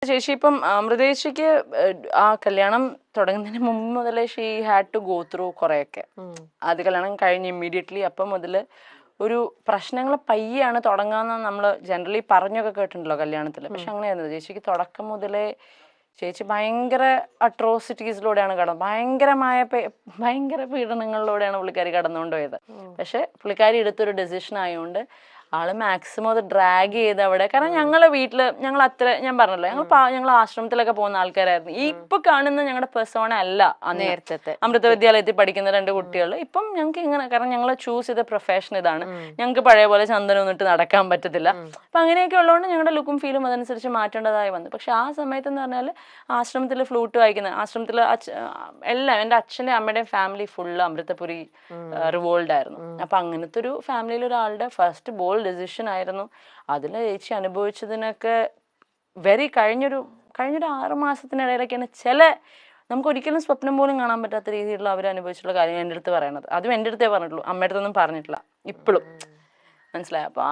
ചേച്ചി ഇപ്പം അമൃതേച്ചിക്ക് ആ കല്യാണം തുടങ്ങുന്നതിന് മുമ്പ് മുതലേ she had to go through കുറെയൊക്കെ. അത് കല്യാണം കഴിഞ്ഞ് ഇമ്മീഡിയറ്റ്ലി അപ്പം മുതൽ ഒരു പ്രശ്നങ്ങൾ പയ്യാണ് തുടങ്ങാന്ന് നമ്മൾ ജനറലി പറഞ്ഞൊക്കെ കേട്ടിട്ടുണ്ടല്ലോ കല്യാണത്തിൽ. പക്ഷെ അങ്ങനെയായിരുന്നു ചേച്ചിക്ക് തുടക്കം മുതലേ. ചേച്ചി ഭയങ്കര അട്രോസിറ്റീസിലൂടെയാണ് ഭയങ്കര പീഡനങ്ങളിലൂടെയാണ് പുള്ളിക്കാരി കടന്നുകൊണ്ട് പോയത്. പക്ഷെ പുള്ളിക്കാരി എടുത്തൊരു ഡെസിഷൻ ആയതുകൊണ്ട് ആള് മാക്സിമം അത് ഡ്രാഗ് ചെയ്ത് അവിടെ. കാരണം ഞങ്ങളെ വീട്ടില് ഞങ്ങൾ അത്ര, ഞാൻ പറഞ്ഞല്ലോ, ഞങ്ങൾ ആശ്രമത്തിലൊക്കെ പോകുന്ന ആൾക്കാരായിരുന്നു. ഈ ഇപ്പൊ കാണുന്ന ഞങ്ങളുടെ പെർസോണ അല്ല നേരത്തെ അമൃത വിദ്യാലയത്തിൽ പഠിക്കുന്ന 2 കുട്ടികൾ. ഇപ്പം ഞങ്ങൾക്ക് ഇങ്ങനെ, കാരണം ഞങ്ങൾ ചൂസ് ചെയ്ത പ്രൊഫഷൻ ഇതാണ്. ഞങ്ങൾക്ക് പഴയ പോലെ ചന്ദനം ഒന്നിട്ട് നടക്കാൻ പറ്റത്തില്ല. അപ്പൊ അങ്ങനെയൊക്കെ ഉള്ളതുകൊണ്ട് ഞങ്ങളുടെ ലുക്കും ഫീലും അതനുസരിച്ച് മാറ്റേണ്ടതായി വന്നു. പക്ഷെ ആ സമയത്ത് എന്ന് പറഞ്ഞാൽ ആശ്രമത്തിൽ ഫ്ലൂട്ട് വായിക്കുന്ന, ആശ്രമത്തിൽ എല്ലാം എൻ്റെ അച്ഛൻ്റെ അമ്മയുടെയും ഫാമിലി ഫുള്ള് അമൃതപുരി റിവോൾഡ് ആയിരുന്നു. അപ്പൊ അങ്ങനത്തെ ഒരു ഫാമിലിയിൽ ഒരാളുടെ ഫസ്റ്റ് ബോൾഡ് ഡെസിഷൻ ആയിരുന്നു. അതിൽ ചേച്ചി അനുഭവിച്ചതിനൊക്കെ കഴിഞ്ഞൊരു 6 മാസത്തിനിടയിലൊക്കെയാണ് നമുക്ക് ഒരിക്കലും സ്വപ്നം പോലും കാണാൻ പറ്റാത്ത രീതിയിലുള്ള അവർ അനുഭവിച്ചിട്ടുള്ള കാര്യം എൻ്റെ അടുത്ത് പറയണത്. അതും എൻ്റെ അടുത്തേ പറഞ്ഞിട്ടുള്ളൂ, അമ്മയുടെ അടുത്തൊന്നും പറഞ്ഞിട്ടില്ല ഇപ്പോഴും. മനസ്സിലായി? അപ്പൊ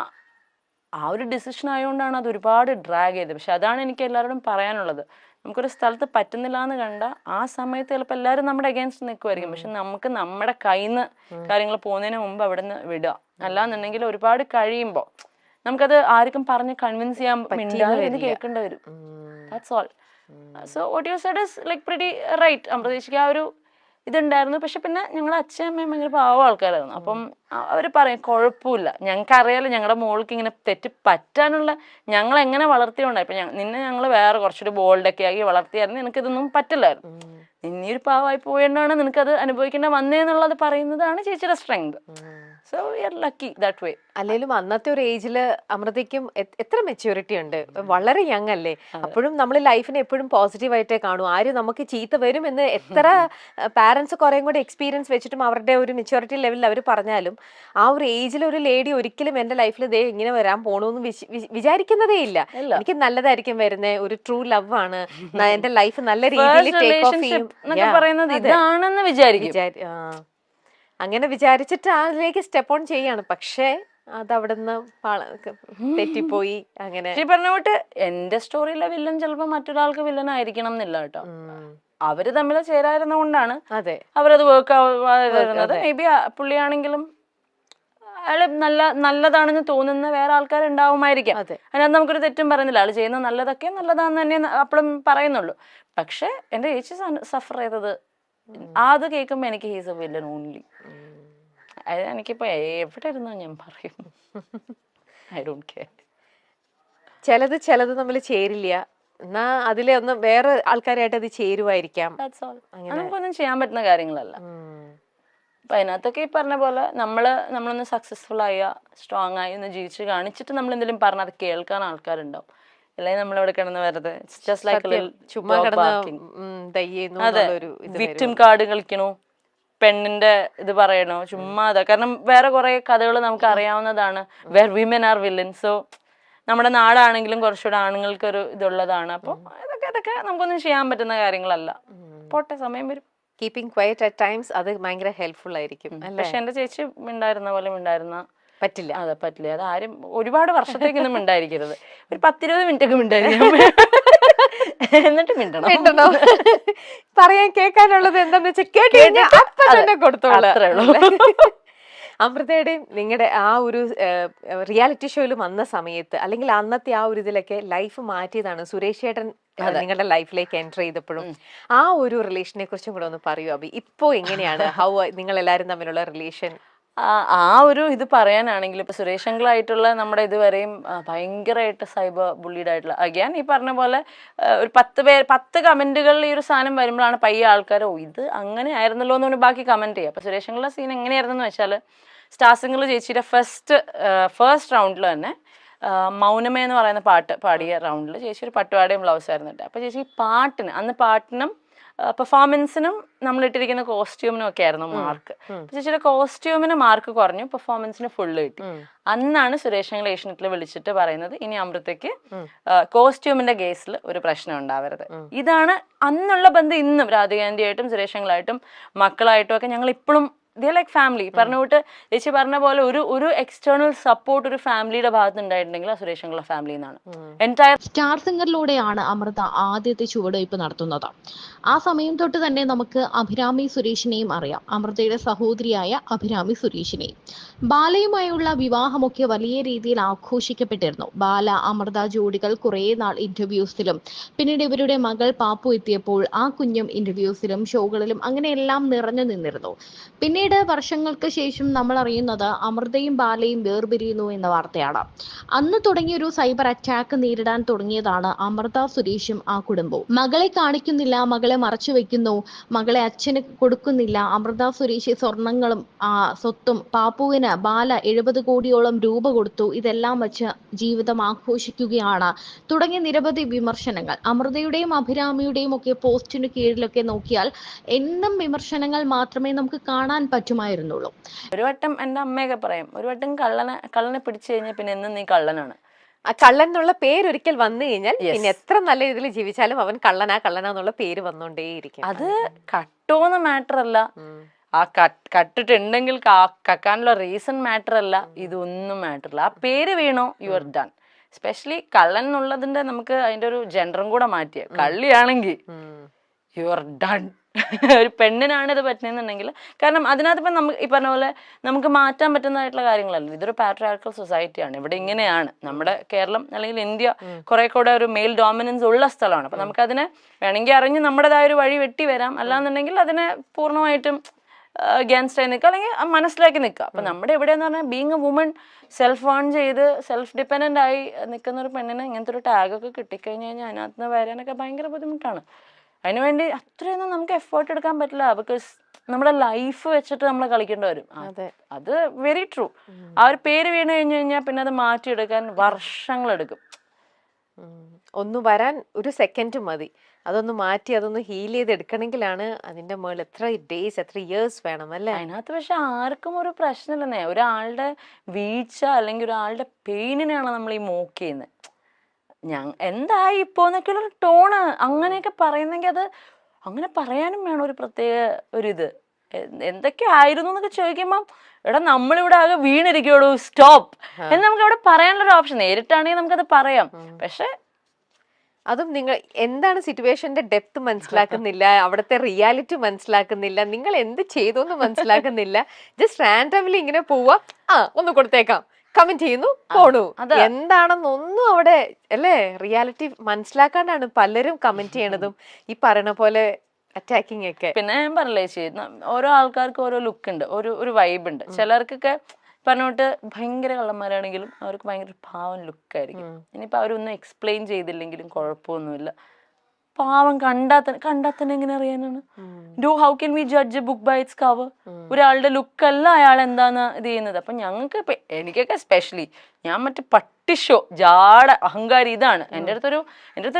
ആ ഒരു ഡിസിഷൻ ആയതുകൊണ്ടാണ് അത് ഒരുപാട് ഡ്രാഗ് ചെയ്തത്. പക്ഷെ അതാണ് എനിക്ക് എല്ലാവരോടും പറയാനുള്ളത്. നമുക്കൊരു സ്ഥലത്ത് പറ്റുന്നില്ല എന്ന് കണ്ട ആ സമയത്ത് ചിലപ്പോൾ എല്ലാവരും നമ്മുടെ അഗേൻസ്റ്റ് നിൽക്കുമായിരിക്കും. പക്ഷെ നമുക്ക് നമ്മുടെ കയ്യിൽ നിന്ന് കാര്യങ്ങൾ പോകുന്നതിന് മുമ്പ് അവിടെ നിന്ന് വിടുക. അല്ലാന്നുണ്ടെങ്കിൽ ഒരുപാട് കഴിയുമ്പോൾ നമുക്കത് ആർക്കും പറഞ്ഞ് കൺവിൻസ് ചെയ്യാൻ കേൾക്കേണ്ടി വരും. That's all. So what you said is like pretty right. അമൃതേച്ചിക്ക് ആ ഒരു ഇതുണ്ടായിരുന്നു. പക്ഷെ പിന്നെ ഞങ്ങളുടെ അച്ഛനും അമ്മയും ഭയങ്കര പാവം ആൾക്കാരായിരുന്നു. അപ്പം അവർ പറയും കുഴപ്പമില്ല, ഞങ്ങൾക്കറിയാലോ ഞങ്ങളുടെ മോൾക്ക് ഇങ്ങനെ തെറ്റ് പറ്റാനുള്ള, ഞങ്ങൾ എങ്ങനെ വളർത്തിയോണ്ടായി. ഇപ്പൊ നിന്നെ ഞങ്ങൾ വേറെ കുറച്ചൊരു ബോൾഡൊക്കെ ആക്കി വളർത്തിയായിരുന്നു, നിനക്കിതൊന്നും പറ്റില്ലായിരുന്നു. നിന്നീ ഒരു പാവമായി പോയതുകൊണ്ടാണ് നിനക്കത് അനുഭവിക്കേണ്ട വന്നേന്നുള്ളത് പറയുന്നതാണ് ചേച്ചിയുടെ strength. So we are lucky that way. അല്ലെങ്കിലും അന്നത്തെ ഒരു ഏജില് അമൃതയ്ക്കും എത്ര മെച്യൂരിറ്റി ഉണ്ട്, വളരെ യങ് അല്ലേ. അപ്പോഴും നമ്മൾ ലൈഫിനെ എപ്പോഴും പോസിറ്റീവായിട്ടേ കാണൂ. ആരും നമുക്ക് ചീത്ത വരും എന്ന് എത്ര പാരന്റ്സ് കുറേം കൂടെ എക്സ്പീരിയൻസ് വെച്ചിട്ടും അവരുടെ ഒരു മെച്യൂരിറ്റി ലെവലിൽ അവർ പറഞ്ഞാലും ആ ഒരു ഏജിൽ ഒരു ലേഡി ഒരിക്കലും എന്റെ ലൈഫിൽ ദേ ഇങ്ങനെ വരാൻ പോണൂന്ന് വിചാരിക്കുന്നതേ ഇല്ല. എനിക്ക് നല്ലതായിരിക്കും വരുന്നത്, ഒരു ട്രൂ ലവ് ആണ്, എന്റെ ലൈഫ് നല്ല രീതിയിൽ ടേക്ക് ഓഫ് ചെയ്യും ഇതാണെന്ന് വിചാരിക്കും. അങ്ങനെ വിചാരിച്ചിട്ട് അതിലേക്ക് സ്റ്റെപ്പ് ഓൺ ചെയ്യാണ്. പക്ഷേ അതവിടുന്ന് തെറ്റിപ്പോയി. അങ്ങനെ പറഞ്ഞ പോട്ട് എന്റെ സ്റ്റോറിയിലെ വില്ലൻ ചിലപ്പോ മറ്റൊരാൾക്ക് വില്ലൻ ആയിരിക്കണം എന്നില്ല കേട്ടോ. അവര് തമ്മിൽ ചേരായിരുന്ന കൊണ്ടാണ് അവരത് വർക്ക് ആവുന്നത്. മേ ബി പുള്ളിയാണെങ്കിലും അയാള് നല്ലതാണെന്ന് തോന്നുന്ന വേറെ ആൾക്കാരുണ്ടാവുമായിരിക്കാം. അതിനകത്ത് നമുക്കൊരു തെറ്റും പറയുന്നില്ല. ആള് ചെയ്യുന്ന നല്ലതൊക്കെ നല്ലതാന്ന് തന്നെ അപ്പോഴും പറയുന്നുള്ളൂ. പക്ഷെ എന്റെ ചേച്ചി സഫർ ചെയ്തത് അത് കേൾക്കുമ്പോ എനിക്ക് ഹീസ് എ വില്ലൻ ഓൺലി. എനിക്കിപ്പോ എവിടെ ഇരുന്നോ ഞാൻ പറയും, ഐ ഡോണ്ട് കെയർ. ചിലത് തമ്മിൽ ചേരില്ല, എന്നാ അതിലെ ഒന്ന് വേറെ ആൾക്കാരായിട്ട് അത് ചേരുവായിരിക്കാം. നമുക്കൊന്നും ചെയ്യാൻ പറ്റുന്ന കാര്യങ്ങളല്ല. അപ്പൊ അതിനകത്തൊക്കെ ഈ പറഞ്ഞ പോലെ നമ്മളൊന്ന് സക്സസ്ഫുൾ ആയ സ്ട്രോങ് ആയി ഒന്ന് ജീവിച്ച് കാണിച്ചിട്ട് നമ്മൾ എന്തെങ്കിലും പറഞ്ഞാൽ അത് കേൾക്കാൻ ആൾക്കാരുണ്ടാവും. അല്ലെങ്കിൽ നമ്മളവിടെ കിടന്ന് വെറുതെ വിക്ടിം കാർഡ് കളിക്കണോ, പെണ്ണിന്റെ ഇത് പറയണോ, ചുമ്മാ അതാ. കാരണം വേറെ കുറെ കഥകൾ നമുക്ക് അറിയാവുന്നതാണ്, where women are villain. So നമ്മുടെ നാടാണെങ്കിലും കുറച്ചുകൂടെ ആണുങ്ങൾക്കൊരു ഇതുള്ളതാണ്. അപ്പൊ അതൊക്കെ നമുക്കൊന്നും ചെയ്യാൻ പറ്റുന്ന കാര്യങ്ങളല്ല. പോട്ടെ, സമയം വരും. കീപ്പിംഗ് ക്വയറ്റ് അറ്റ് ടൈംസ് അത് ഭയങ്കര ഹെൽപ്ഫുൾ ആയിരിക്കും. പക്ഷെ എന്റെ ചേച്ചി മിണ്ടായിരുന്ന പോലെ പറ്റില്ല. അതെ, പറ്റില്ല. അത് ആരും ഒരുപാട് വർഷത്തേക്കൊന്നും മിണ്ടായിരിക്കരുത്. ഒരു 10-20 മിനിറ്റ് ഒക്കെ മിണ്ടായിരിക്കും, എന്നിട്ട് മിണ്ടണോ. പറയാൻ കേൾക്കാനുള്ളത് എന്താന്ന് വെച്ചാൽ കേട്ട് കൊടുത്തോളൂ. അമൃതയുടെയും നിങ്ങളുടെ ആ ഒരു റിയാലിറ്റി ഷോയിൽ വന്ന സമയത്ത്, അല്ലെങ്കിൽ അന്നത്തെ ആ ഒരു ഇതിലൊക്കെ ലൈഫ് മാറ്റിയതാണ് സുരേഷ് ചേട്ടൻ നിങ്ങളുടെ ലൈഫിലേക്ക് എൻ്റർ ചെയ്തപ്പോഴും. ആ ഒരു റിലേഷനെ കുറിച്ചും കൂടെ ഒന്ന് പറയൂ അബി. ഇപ്പോ എങ്ങനെയാണ് നിങ്ങൾ എല്ലാവരും തമ്മിലുള്ള റിലേഷൻ? ആ ഒരു ഇത് പറയാനാണെങ്കിൽ ഇപ്പൊ സുരേഷ് അങ്കിളായിട്ടുള്ള നമ്മുടെ ഇതുവരെയും ഭയങ്കരമായിട്ട് സൈബർ ബുള്ളീഡ് ആയിട്ടുള്ള, അഗൈൻ ഈ പറഞ്ഞ പോലെ ഒരു 10 കമന്റുകളിൽ ഈ ഒരു സാധനം വരുമ്പോഴാണ് പയ്യെ ആൾക്കാർ ഇത് അങ്ങനെ ആയിരുന്നല്ലോ എന്ന് ബാക്കി കമന്റ് ചെയ്യുക. അപ്പൊ സുരേഷ് അങ്കിളുടെ സീൻ എങ്ങനെയായിരുന്നെന്ന് വെച്ചാൽ, സ്റ്റാർ സിംഗറിൽ ചേച്ചിയുടെ ഫസ്റ്റ് റൗണ്ടിൽ തന്നെ മൗനമേ എന്ന് പറയുന്ന പാട്ട് പാടിയ റൗണ്ടിൽ ചേച്ചി ഒരു പട്ടുപാടിയും ബ്ലൗസ് ആയിരുന്നു. അപ്പൊ ചേച്ചി പാട്ടിനും പെർഫോമൻസിനും നമ്മൾ ഇട്ടിരിക്കുന്ന കോസ്റ്റ്യൂമിനും ഒക്കെ ആയിരുന്നു മാർക്ക്. ചേച്ചിയുടെ കോസ്റ്റ്യൂമിന് മാർക്ക് കുറഞ്ഞു, പെർഫോമൻസിന് ഫുള്ള് കിട്ടി. അന്നാണ് സുരേഷ് അങ്കിൾ ഏഷ്യനെറ്റിൽ വിളിച്ചിട്ട് പറയുന്നത്, ഇനി അമൃതയ്ക്ക് കോസ്റ്റ്യൂമിന്റെ കേസിൽ ഒരു പ്രശ്നം ഉണ്ടാവരുത്. ഇതാണ് അന്നുള്ള ബന്ധം. ഇന്നും രാധികാന്റിയായിട്ടും സുരേഷ് അങ്കിളായിട്ടും മക്കളായിട്ടും ഒക്കെ ഞങ്ങൾ ഇപ്പോഴും ദേ ലൈക്ക് ഫാമിലി. പറഞ്ഞുകൊണ്ട് ചേച്ചി പറഞ്ഞ പോലെ ഒരു എക്സ്റ്റേണൽ സപ്പോർട്ട് ഒരു ഫാമിലിയുടെ ഭാഗത്ത് ഉണ്ടായിട്ടുണ്ടെങ്കിൽ ആ സുരേഷ് അങ്കിളുടെ ഫാമിലി എന്നാണ്. എൻറ്റയർ സ്റ്റാർ സിംഗറിലൂടെയാണ് അമൃത ആദ്യത്തെ ചുവടുവയ്പ് നടത്തുന്നത്. ആ സമയം തൊട്ട് തന്നെ നമുക്ക് അഭിരാമി സുരേഷിനെയും അറിയാം, അമൃതയുടെ സഹോദരിയായ അഭിരാമി സുരേഷിനെയും. ബാലയുമായുള്ള വിവാഹമൊക്കെ വലിയ രീതിയിൽ ആഘോഷിക്കപ്പെട്ടിരുന്നു. ബാല അമൃത ജോഡികൾ കുറേ നാൾ ഇന്റർവ്യൂസിലും പിന്നീട് ഇവരുടെ മകൾ പാപ്പു എത്തിയപ്പോൾ ആ കുഞ്ഞും ഇന്റർവ്യൂസിലും ഷോകളിലും അങ്ങനെയെല്ലാം നിറഞ്ഞു നിന്നിരുന്നു. പിന്നീട് വർഷങ്ങൾക്ക് ശേഷം നമ്മൾ അറിയുന്നത് അമൃതയും ബാലയും വേർപിരിയുന്നു എന്ന വാർത്തയാണ്. അന്ന് തുടങ്ങിയൊരു സൈബർ അറ്റാക്ക് നേരിടാൻ തുടങ്ങിയതാണ് അമൃത സുരേഷും ആ കുടുംബവും. മകളെ കാണിക്കുന്നില്ല, മകളെ മറച്ചു വെക്കുന്നു, മകളെ അച്ഛന് കൊടുക്കുന്നില്ല, അമൃത സുരേഷ് സ്വർണങ്ങളും സ്വത്തും, പാപ്പുവിന് ബാല 70 കോടിയോളം രൂപ കൊടുത്തു, ഇതെല്ലാം വെച്ച് ജീവിതം ആഘോഷിക്കുകയാണ് തുടങ്ങിയ നിരവധി വിമർശനങ്ങൾ. അമൃതയുടെയും അഭിരാമിയുടെയും ഒക്കെ പോസ്റ്റിനു കീഴിലൊക്കെ നോക്കിയാൽ എന്നും വിമർശനങ്ങൾ മാത്രമേ നമുക്ക് കാണാൻ പറ്റുമായിരുന്നുള്ളൂ. ഒരു വട്ടം എൻ്റെ അമ്മയൊക്കെ പറയും, ഒരു വട്ടം കള്ളനെ പിടിച്ചു കഴിഞ്ഞാൽ പിന്നെ എന്നും നീ കള്ളനാണ്. ആ കള്ളൻ എന്നുള്ള പേര് ഒരിക്കൽ വന്നു കഴിഞ്ഞാൽ പിന്നെ എത്ര നല്ല രീതിയിൽ ജീവിച്ചാലും അവൻ കള്ളനാന്നുള്ള പേര് വന്നോണ്ടേയിരിക്കും. അത് കട്ടോന്ന് മാറ്റർ അല്ല, ആ കട്ടിട്ടുണ്ടെങ്കിൽ കക്കാനുള്ള റീസൺ മാറ്റർ അല്ല, ഇതൊന്നും മാറ്റർ അല്ല. ആ പേര് വീണോ യു ആർ ഡൺ. എസ്പെഷ്യലി കള്ളൻ എന്നുള്ളതിന്റെ നമുക്ക് അതിന്റെ ഒരു ജെൻഡറും കൂടെ മാറ്റിയ കള്ളിയാണെങ്കിൽ യു ആർ ഡൺ. ഒരു പെണ്ണിനാണ് ഇത് പറ്റുന്നതെന്നുണ്ടെങ്കിൽ, കാരണം അതിനകത്ത് ഇപ്പം നമുക്ക് ഈ പറഞ്ഞ പോലെ നമുക്ക് മാറ്റാൻ പറ്റുന്നതായിട്ടുള്ള കാര്യങ്ങളല്ല. ഇതൊരു പാട്രിയാർക്കൽ സൊസൈറ്റിയാണ്. ഇവിടെ ഇങ്ങനെയാണ്. നമ്മുടെ കേരളം അല്ലെങ്കിൽ ഇന്ത്യ കുറെ കൂടെ ഒരു മെയിൽ ഡോമിനൻസ് ഉള്ള സ്ഥലമാണ്. അപ്പം നമുക്കതിനെ വേണമെങ്കിൽ അറിഞ്ഞ് നമ്മുടേതായ ഒരു വഴി വെട്ടി വരാം, അല്ലാന്നുണ്ടെങ്കിൽ അതിനെ പൂർണ്ണമായിട്ടും അഗേൻസ്റ്റ് ആയി നിൽക്കുക, അല്ലെങ്കിൽ മനസ്സിലാക്കി നിൽക്കുക. അപ്പം നമ്മുടെ എവിടെയെന്ന് പറഞ്ഞാൽ being A woman, self earn ചെയ്ത് സെൽഫ് ഡിപ്പെൻഡൻ്റ് ആയി നിൽക്കുന്ന ഒരു പെണ്ണിന് ഇങ്ങനത്തെ ഒരു ടാഗൊക്കെ കിട്ടിക്കഴിഞ്ഞ് കഴിഞ്ഞാൽ അതിനകത്ത് നിന്ന് വരാനൊക്കെ ഭയങ്കര ബുദ്ധിമുട്ടാണ്. അതിനുവേണ്ടി അത്രയൊന്നും നമുക്ക് എഫേർട്ട് എടുക്കാൻ പറ്റില്ല. ബിക്കോസ് നമ്മുടെ ലൈഫ് വെച്ചിട്ട് നമ്മൾ കളിക്കേണ്ടി വരും. അത് വെരി ട്രൂ. ആ ഒരു പേര് വീണ് കഴിഞ്ഞു കഴിഞ്ഞാൽ പിന്നെ അത് മാറ്റിയെടുക്കാൻ വർഷങ്ങളെടുക്കും. ഒന്ന് വരാൻ ഒരു സെക്കൻഡ് മതി. അതൊന്ന് മാറ്റി അതൊന്ന് ഹീൽ ചെയ്ത് എടുക്കണമെങ്കിലാണ് അതിന്റെ മുകളിൽ എത്ര ഡേയ്സ് എത്ര ഇയേഴ്സ് വേണം അല്ലേ. അതിനകത്ത് പക്ഷെ ആർക്കും ഒരു പ്രശ്നമില്ലെന്നേ. ഒരാളുടെ വീഴ്ച അല്ലെങ്കിൽ ഒരാളുടെ പെയിനിനെയാണ് നമ്മൾ ഈ മോക്ക് ചെയ്യുന്നത്. എന്തായി ഇപ്പോന്നൊക്കെയുള്ള ഒരു ടോണ് അങ്ങനെയൊക്കെ പറയുന്നെങ്കിൽ അത് അങ്ങനെ പറയാനും വേണം ഒരു പ്രത്യേക ഒരിത്. എന്തൊക്കെ ആയിരുന്നു എന്നൊക്കെ ചോദിക്കുമ്പം എടാ നമ്മളിവിടെ ആകെ വീണിരിക്കുള്ളൂ, സ്റ്റോപ്പ് എന്ന് നമുക്ക് അവിടെ പറയാനുള്ളൊരു ഓപ്ഷൻ. നേരിട്ടാണെങ്കിൽ നമുക്കത് പറയാം. പക്ഷെ അതും നിങ്ങൾ എന്താണ് സിറ്റുവേഷന്റെ ഡെപ്ത് മനസ്സിലാക്കുന്നില്ല, അവിടുത്തെ റിയാലിറ്റി മനസ്സിലാക്കുന്നില്ല, നിങ്ങൾ എന്ത് ചെയ്തു എന്ന് മനസ്സിലാക്കുന്നില്ല. ജസ്റ്റ് റാൻഡംലി ഇങ്ങനെ പോവാ, ഒന്ന് കൊടുത്തേക്കാം, കമന്റ് ചെയ്യുന്നു, പോണു. എന്താണെന്നൊന്നും അവിടെ അല്ലേ റിയാലിറ്റി മനസ്സിലാക്കാണ്ടാണ് പലരും കമന്റ് ചെയ്യണതും ഈ പറയണ പോലെ അറ്റാക്കിങ് ഒക്കെ. പിന്നെ ഞാൻ പറഞ്ഞില്ലേ ചേച്ചി, ഓരോ ആൾക്കാർക്ക് ഓരോ ലുക്ക് ഉണ്ട്, ഒരു വൈബ് ഉണ്ട്. ചിലർക്കൊക്കെ പറഞ്ഞോട്ട് ഭയങ്കര കള്ളന്മാരാണെങ്കിലും അവർക്ക് ഭയങ്കര പാവം ലുക്കായിരിക്കും. ഇനിയിപ്പോൾ അവരൊന്നും എക്സ്പ്ലെയിൻ ചെയ്തില്ലെങ്കിലും കുഴപ്പമൊന്നുമില്ല. പാവം കണ്ടാത്തന്നെ എങ്ങനെ അറിയാനാണ്? How can we judge a book by its cover? ഒരാളുടെ ലുക്കല്ല അയാൾ എന്താന്ന് ഇത് ചെയ്യുന്നത്. അപ്പം ഞങ്ങൾക്ക് എനിക്കൊക്കെ എസ്പെഷ്യലി ഞാൻ മറ്റേ പട്ടിഷോ ജാട അഹങ്കാരി ഇതാണ്. എൻ്റെ അടുത്തൊരു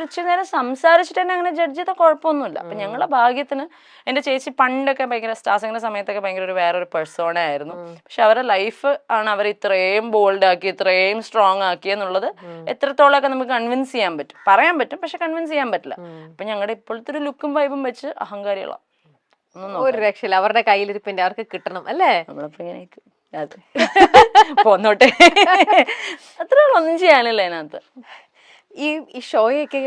ഇച്ചിരി നേരം സംസാരിച്ചിട്ട് തന്നെ അങ്ങനെ ജഡ്ജ് ചെയ്താൽ കുഴപ്പമൊന്നുമില്ല. അപ്പം ഞങ്ങളുടെ ഭാഗ്യത്തിന് എൻ്റെ ചേച്ചി പണ്ടൊക്കെ ഭയങ്കര സ്റ്റാർസിങ്ങിന്റെ സമയത്തൊക്കെ ഭയങ്കര വേറൊരു പേഴ്സോണ ആയിരുന്നു. പക്ഷെ അവരുടെ ലൈഫ് ആണ് അവർ ഇത്രയും ബോൾഡ് ആക്കി ഇത്രയും സ്ട്രോങ് ആക്കി എന്നുള്ളത് എത്രത്തോളമൊക്കെ നമുക്ക് കൺവിൻസ് ചെയ്യാൻ പറ്റും, പറയാൻ പറ്റും, പക്ഷെ കൺവിൻസ് ചെയ്യാൻ പറ്റില്ല. അപ്പൊ ഞങ്ങളുടെ ഇപ്പോഴത്തെ ഒരു ലുക്കും വൈബും വെച്ച് അഹങ്കാരികളാണ്. ഒരു രക്ഷയില്ല. അവരുടെ കയ്യിലിരിപ്പിന്റെ അവർക്ക് കിട്ടണം അല്ലേ. നമ്മളിപ്പോ ഇങ്ങനെ പോന്നോട്ടെ, അത്ര ഒന്നും ചെയ്യാനില്ല അതിനകത്ത്. ഈ ഷോയൊക്കെ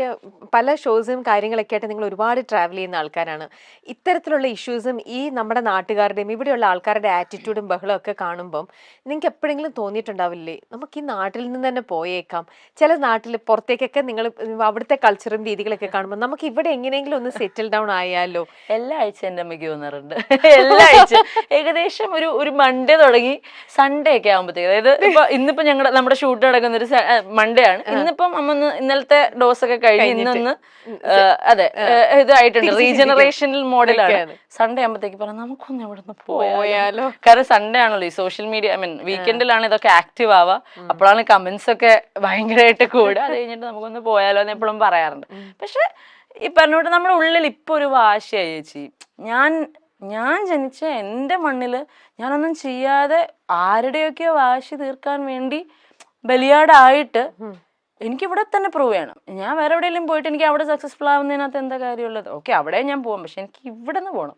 പല ഷോസും കാര്യങ്ങളൊക്കെ ആയിട്ട് നിങ്ങൾ ഒരുപാട് ട്രാവൽ ചെയ്യുന്ന ആൾക്കാരാണ്. ഇത്തരത്തിലുള്ള ഇഷ്യൂസും ഈ നമ്മുടെ നാട്ടുകാരുടെയും ഇവിടെയുള്ള ആൾക്കാരുടെ ആറ്റിറ്റ്യൂഡും ബഹളവും ഒക്കെ കാണുമ്പം നിങ്ങൾക്ക് എപ്പോഴെങ്കിലും തോന്നിയിട്ടുണ്ടാവില്ലേ നമുക്ക് ഈ നാട്ടിൽ നിന്ന് തന്നെ പോയേക്കാം? ചില നാട്ടിൽ പുറത്തേക്കൊക്കെ നിങ്ങൾ അവിടുത്തെ കൾച്ചറും രീതികളൊക്കെ കാണുമ്പോൾ നമുക്ക് ഇവിടെ എങ്ങനെയെങ്കിലും ഒന്ന് സെറ്റിൽ ഡൗൺ ആയാലോ? എല്ലാ ആഴ്ച എൻ്റെ അമ്മയ്ക്ക് തോന്നാറുണ്ട്. എല്ലാ ആഴ്ച ഏകദേശം ഒരു മൺഡേ തുടങ്ങി സൺഡേ ഒക്കെ ആകുമ്പോഴത്തേക്ക്, അതായത് ഇന്നിപ്പോ നമ്മുടെ ഷൂട്ട് നടക്കുന്ന ഒരു മൺഡേ ആണ്. ഇന്നിപ്പം അമ്മ ഇന്നലത്തെ ഡോസ് ഒക്കെ കഴിഞ്ഞ് ഇന്നൊന്ന് അതെ ഇതായിട്ടുണ്ട്, റീജനറേഷണൽ മോഡലാണ്. സൺഡേ ആകുമ്പോഴത്തേക്ക് പറഞ്ഞാൽ നമുക്കൊന്ന് എവിടെ നിന്ന് പോയാലോ? കാരണം സൺഡേ ആണല്ലോ ഈ സോഷ്യൽ മീഡിയ, ഐ മീൻ വീക്കെൻഡിലാണ് ഇതൊക്കെ ആക്റ്റീവ് ആവുക. അപ്പോഴാണ് കമന്റ്സ് ഒക്കെ ഭയങ്കരമായിട്ട് കൂടുക. അത് കഴിഞ്ഞിട്ട് നമുക്കൊന്ന് പോയാലോ എന്ന് എപ്പോഴും പറയാറുണ്ട്. പക്ഷെ ഈ പറഞ്ഞോട്ട് നമ്മുടെ ഉള്ളിൽ ഇപ്പൊ ഒരു വാശിയായി ചേച്ചി. ഞാൻ ജനിച്ച എൻ്റെ മണ്ണില് ഞാനൊന്നും ചെയ്യാതെ ആരുടെയൊക്കെയോ വാശി തീർക്കാൻ വേണ്ടി ബലിയാടായിട്ട് എനിക്ക് ഇവിടെ തന്നെ പ്രൂവ് ചെയ്യണം. ഞാൻ വേറെ എവിടെയെങ്കിലും പോയിട്ട് എനിക്ക് അവിടെ സക്സസ്ഫുൾ ആവുന്നതിനകത്ത് എന്താ കാര്യമുള്ളത്? ഓക്കെ, അവിടെ ഞാൻ പോകും, പക്ഷെ എനിക്ക് ഇവിടെ നിന്ന് പോകണം.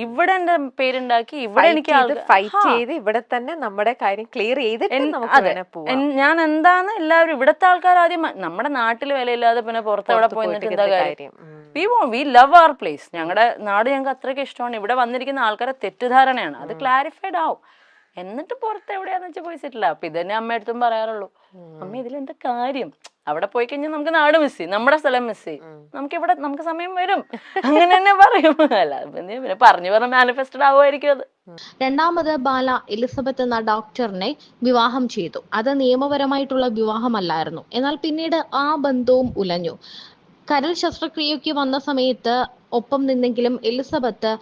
ഇവിടെ എന്റെ പേരുണ്ടാക്കി ഇവിടെ എനിക്ക് ഫൈറ്റ് ചെയ്ത് ഇവിടെ തന്നെ നമ്മുടെ കാര്യം ക്ലിയർ ചെയ്തിട്ട് നമുക്ക് വേണേ പോവാം. ഞാൻ എന്താന്ന് എല്ലാവരും ഇവിടുത്തെ ആൾക്കാർ ആദ്യം നമ്മുടെ നാട്ടിൽ വിലയില്ലാതെ പിന്നെ പുറത്ത് അവിടെ പോയി നിന്നിട്ട് എന്താ കാര്യം? We love our place. ഞങ്ങളുടെ നാട് ഞങ്ങൾക്ക് അത്രയ്ക്ക് ഇഷ്ടമാണ്. ഇവിടെ വന്നിരിക്കുന്ന ആൾക്കാരെ തെറ്റിദ്ധാരണയാണ്, അത് ക്ലാരിഫൈഡ് ആവും. എന്നിട്ട് പുറത്ത് എവിടെയാന്ന് വെച്ചാൽ പോയി സെറ്റിൽ. അപ്പൊ ഇത് തന്നെ അമ്മ അടുത്തും പറയാറുള്ളൂ, അമ്മ ഇതിലെന്താ കാര്യം? അവിടെ പോയി കഴിഞ്ഞാൽ നമുക്ക് നാട് മിസ് ചെയ്യും, നമ്മുടെ സ്ഥലം മിസ് ചെയ്യും, നമുക്ക് സമയം വരും, അങ്ങനെ തന്നെ പറയും. അല്ല പിന്നെ പറഞ്ഞു മാനിഫെസ്റ്റഡ് ആവുമായിരിക്കും അത്. രണ്ടാമത് ബാല എലിസബത്ത് എന്ന ഡോക്ടറിനെ വിവാഹം ചെയ്തു. അത് നിയമപരമായിട്ടുള്ള വിവാഹമല്ലായിരുന്നു. എന്നാൽ പിന്നീട് ആ ബന്ധവും ഉലഞ്ഞു. കരൾ ശസ്ത്രക്രിയയ്ക്ക് വന്ന സമയത്ത് ഒപ്പം നിന്നെങ്കിലും എലിസബത്ത്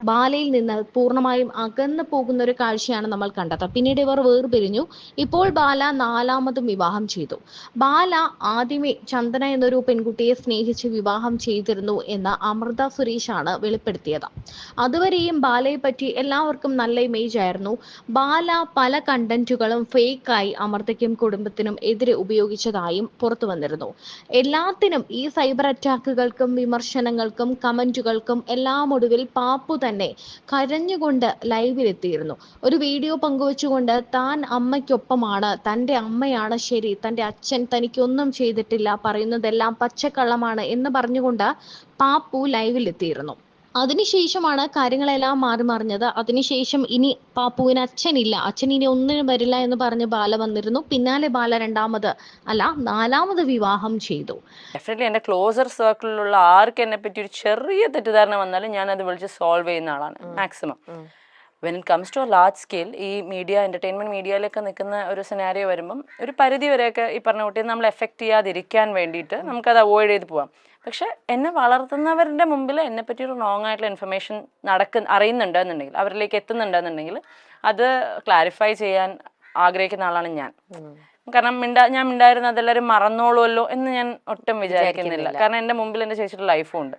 ബാലയിൽ നിന്ന് പൂർണ്ണമായും അകന്നു പോകുന്ന ഒരു കാഴ്ചയാണ് നമ്മൾ കണ്ടത്. പിന്നീട് ഇവർ വേർപിരിഞ്ഞു. ഇപ്പോൾ ബാല 4ാമതും വിവാഹം ചെയ്തു. ബാല ആദ്യമേ ചന്ദന എന്നൊരു പെൺകുട്ടിയെ സ്നേഹിച്ച് വിവാഹം ചെയ്തിരുന്നു എന്ന് അമൃത സുരേഷാണ് വെളിപ്പെടുത്തിയത്. അതുവരെയും ബാലയെ പറ്റി എല്ലാവർക്കും നല്ല ഇമേജ് ആയിരുന്നു. ബാല പല കണ്ടന്റുകളും ഫേക്കായി അമൃതയ്ക്കും കുടുംബത്തിനും എതിരെ ഉപയോഗിച്ചതായും പുറത്തു വന്നിരുന്നു. എല്ലാത്തിനും ഈ സൈബർ അറ്റാക്കുകൾക്കും വിമർശനങ്ങൾക്കും കമന്റുകൾക്കും എല്ലാം ഒടുവിൽ പാപ്പു തന്നെ കരഞ്ഞുകൊണ്ട് ലൈവിലെത്തിയിരുന്നു. ഒരു വീഡിയോ പങ്കുവച്ചുകൊണ്ട് താൻ അമ്മയ്ക്കൊപ്പമാണ്, തൻ്റെ അമ്മയാണ് ശരി, തൻ്റെ അച്ഛൻ തനിക്കൊന്നും ചെയ്തിട്ടില്ല, പറയുന്നതെല്ലാം പച്ചക്കള്ളമാണ് എന്ന് പറഞ്ഞുകൊണ്ട് പാപ്പു ലൈവിലെത്തിയിരുന്നു. അതിനുശേഷമാണ് കാര്യങ്ങളെല്ലാം മാറി മറിഞ്ഞത്. അതിനുശേഷം ഇനി പാപ്പുവിന് അച്ഛനില്ല, അച്ഛൻ ഇനി ഒന്നിനും വരില്ല എന്ന് പറഞ്ഞ് ബാല വന്നിരുന്നു. പിന്നാലെ ബാല 4ാമത് വിവാഹം ചെയ്തു. ഡെഫിനറ്റ്ലി എൻ്റെ ക്ലോസർ സർക്കിളിലുള്ള ആർക്ക് എന്നെ പറ്റി ഒരു ചെറിയ തെറ്റിദ്ധാരണ വന്നാലും ഞാൻ അത് വിളിച്ച് സോൾവ് ചെയ്യുന്ന ആളാണ് maximum. When it comes to large scale, ഈ എന്റർടൈൻമെന്റ് മീഡിയയിലൊക്കെ നിൽക്കുന്ന ഒരു സിനാരിയോ വരുമ്പം ഒരു പരിധി വരെയൊക്കെ ഈ പറഞ്ഞ കുട്ടിയെ നമ്മൾ എഫക്റ്റ് ചെയ്യാതിരിക്കാൻ വേണ്ടിയിട്ട് നമുക്കത് അവോയ്ഡ് ചെയ്ത് പോവാം. പക്ഷെ എന്നെ വളർത്തുന്നവരുടെ മുമ്പിൽ എന്നെ പറ്റി ഒരു റോങ് ആയിട്ടുള്ള ഇൻഫർമേഷൻ അറിയുന്നുണ്ടെന്നുണ്ടെങ്കിൽ, അവരിലേക്ക് എത്തുന്നുണ്ടെന്നുണ്ടെങ്കിൽ അത് ക്ലാരിഫൈ ചെയ്യാൻ ആഗ്രഹിക്കുന്ന ആളാണ് ഞാൻ. കാരണം ഞാൻ മിണ്ടായിരുന്ന അതെല്ലാവരും മറന്നോളുമല്ലോ എന്ന് ഞാൻ ഒട്ടും വിചാരിക്കുന്നില്ല. കാരണം എൻ്റെ മുമ്പിൽ എൻ്റെ ചേച്ചിയുടെ ലൈഫും ഉണ്ട്.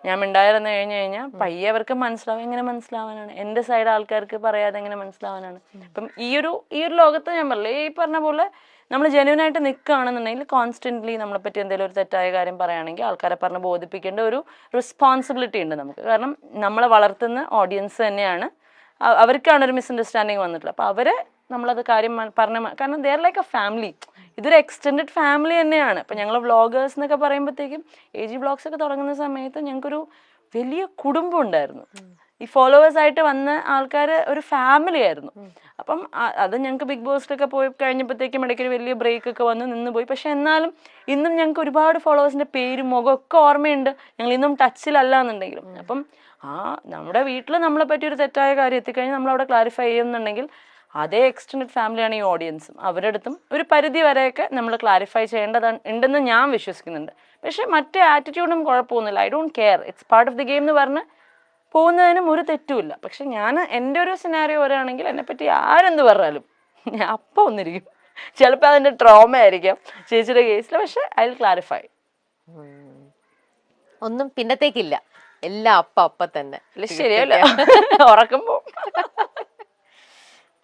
ഞാൻ മിണ്ടായിരുന്നു കഴിഞ്ഞാൽ പയ്യെ അവർക്ക് മനസ്സിലാവും. എങ്ങനെ മനസ്സിലാവാനാണ്? എൻ്റെ സൈഡ് ആൾക്കാർക്ക് പറയാതെ എങ്ങനെ മനസ്സിലാവാനാണ്? അപ്പം ഈ ഒരു ലോകത്ത് ഞാൻ പറഞ്ഞില്ലേ, ഈ പറഞ്ഞ പോലെ നമ്മൾ ജെന്യൂനായിട്ട് നിൽക്കുകയാണെന്നുണ്ടെങ്കിൽ കോൺസ്റ്റന്റ്ലി നമ്മളെ പറ്റി എന്തെങ്കിലും ഒരു തെറ്റായ കാര്യം പറയുകയാണെങ്കിൽ ആൾക്കാരെ പറഞ്ഞ് ബോധിപ്പിക്കേണ്ട ഒരു റെസ്പോൺസിബിലിറ്റി ഉണ്ട് നമുക്ക്. കാരണം നമ്മളെ വളർത്തുന്ന ഓഡിയൻസ് തന്നെയാണ്, അവർക്കാണ് ഒരു മിസ്അണ്ടർസ്റ്റാൻഡിങ് വന്നിട്ടുള്ളത്. അപ്പോൾ അവരെ നമ്മളത് കാര്യം കാരണം they are like A family. ഇതൊരു എക്സ്റ്റെൻഡഡ് ഫാമിലി തന്നെയാണ്. ഇപ്പം ഞങ്ങൾ വ്ളോഗേഴ്സ് എന്നൊക്കെ പറയുമ്പോഴത്തേക്കും AG വ്ളോഗ്സ് ഒക്കെ തുടങ്ങുന്ന സമയത്ത് ഞങ്ങൾക്കൊരു വലിയ കുടുംബം ഉണ്ടായിരുന്നു. ഈ ഫോളോവേഴ്സ് ആയിട്ട് വന്ന ആൾക്കാർ ഒരു ഫാമിലി ആയിരുന്നു. അപ്പം അത് ഞങ്ങൾക്ക് ബിഗ് ബോസിലൊക്കെ പോയി കഴിഞ്ഞപ്പോഴത്തേക്കും ഇടയ്ക്കൊരു വലിയ ബ്രേക്ക് ഒക്കെ വന്ന് നിന്ന് പോയി. പക്ഷെ എന്നാലും ഇന്നും ഞങ്ങൾക്ക് ഒരുപാട് ഫോളോവേഴ്സിൻ്റെ പേരും മുഖമൊക്കെ ഓർമ്മയുണ്ട്. ഞങ്ങൾ ഇന്നും ടച്ചിലല്ല എന്നുണ്ടെങ്കിലും. അപ്പം നമ്മുടെ വീട്ടിൽ നമ്മളെ പറ്റി ഒരു തെറ്റായ കാര്യം എത്തിക്കഴിഞ്ഞാൽ നമ്മളവിടെ ക്ലാരിഫൈ ചെയ്യുന്നുണ്ടെങ്കിൽ അതേ എക്സ്റ്റെൻഡഡ് ഫാമിലിയാണ് ഈ ഓഡിയൻസും. അവരുടെ അടുത്തും ഒരു പരിധി വരെയൊക്കെ നമ്മൾ ക്ലാരിഫൈ ഉണ്ടെന്ന് ഞാൻ വിശ്വസിക്കുന്നുണ്ട്. പക്ഷെ മറ്റേ ആറ്റിറ്റ്യൂഡും കുഴപ്പമൊന്നുമില്ല. I don't care, it's part of the game എന്ന് പറഞ്ഞ് പോകുന്നതിനും ഒരു തെറ്റുമില്ല. പക്ഷെ ഞാൻ എൻ്റെ ഒരു സിനാരിയോ വരികയാണെങ്കിൽ എന്നെപ്പറ്റി ആരെന്ത് പറഞ്ഞാലും ഞാൻ അപ്പം ഒന്നിരിക്കും. ചിലപ്പോൾ അതിൻ്റെ ട്രോമ ആയിരിക്കാം ചേച്ചിയുടെ കേസിൽ, പക്ഷെ ഐ വിൽ ക്ലാരിഫൈ. ഒന്നും പിന്നത്തേക്കില്ല, എല്ലാം അപ്പം തന്നെ. ശരിയല്ല, ഉറക്കുമ്പോൾ